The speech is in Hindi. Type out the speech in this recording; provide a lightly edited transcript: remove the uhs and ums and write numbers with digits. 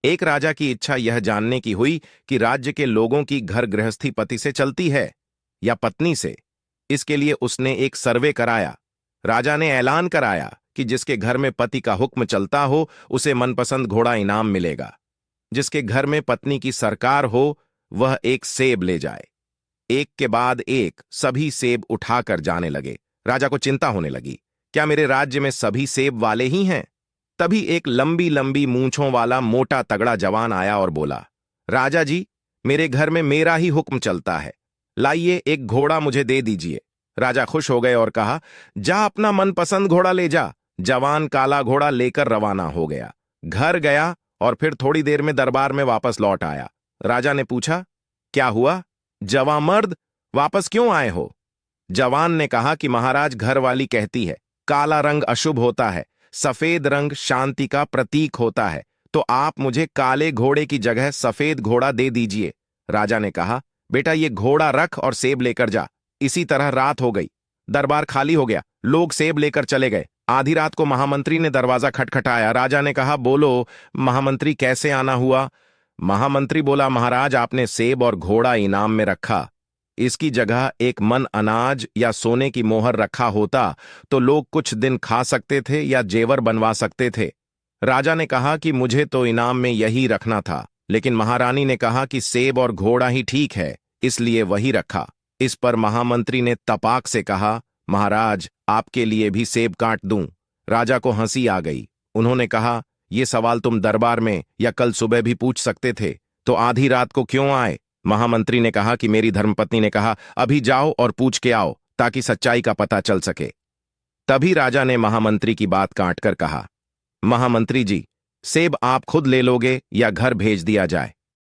एक राजा की इच्छा यह जानने की हुई कि राज्य के लोगों की घर गृहस्थी पति से चलती है या पत्नी से। इसके लिए उसने एक सर्वे कराया। राजा ने ऐलान कराया कि जिसके घर में पति का हुक्म चलता हो उसे मनपसंद घोड़ा इनाम मिलेगा। जिसके घर में पत्नी की सरकार हो वह एक सेब ले जाए। एक के बाद एक सभी सेब उठाकर जाने लगे। राजा को चिंता होने लगी, क्या मेरे राज्य में सभी सेब वाले ही हैं? तभी एक लंबी लंबी मूंछों वाला मोटा तगड़ा जवान आया और बोला, राजा जी, मेरे घर में मेरा ही हुक्म चलता है, लाइए एक घोड़ा मुझे दे दीजिए। राजा खुश हो गए और कहा, जा अपना मनपसंद घोड़ा ले जा। जवान काला घोड़ा लेकर रवाना हो गया, घर गया और फिर थोड़ी देर में दरबार में वापस लौट आया। राजा ने पूछा, क्या हुआ जवां मर्द, वापस क्यों आए हो? जवान ने कहा कि महाराज, घर वाली कहती है काला रंग अशुभ होता है, सफेद रंग शांति का प्रतीक होता है, तो आप मुझे काले घोड़े की जगह सफेद घोड़ा दे दीजिए। राजा ने कहा, बेटा ये घोड़ा रख और सेब लेकर जा। इसी तरह रात हो गई, दरबार खाली हो गया, लोग सेब लेकर चले गए। आधी रात को महामंत्री ने दरवाजा खटखटाया। राजा ने कहा, बोलो महामंत्री, कैसे आना हुआ? महामंत्री बोला, महाराज, आपने सेब और घोड़ा इनाम में रखा, इसकी जगह एक मन अनाज या सोने की मोहर रखा होता तो लोग कुछ दिन खा सकते थे या जेवर बनवा सकते थे। राजा ने कहा कि मुझे तो इनाम में यही रखना था, लेकिन महारानी ने कहा कि सेब और घोड़ा ही ठीक है, इसलिए वही रखा। इस पर महामंत्री ने तपाक से कहा, महाराज, आपके लिए भी सेब काट दूं। राजा को हंसी आ गई। उन्होंने कहा, यह सवाल तुम दरबार में या कल सुबह भी पूछ सकते थे, तो आधी रात को क्यों आए? महामंत्री ने कहा कि मेरी धर्मपत्नी ने कहा, अभी जाओ और पूछ के आओ ताकि सच्चाई का पता चल सके। तभी राजा ने महामंत्री की बात काटकर कहा, महामंत्री जी, सेब आप खुद ले लोगे या घर भेज दिया जाए?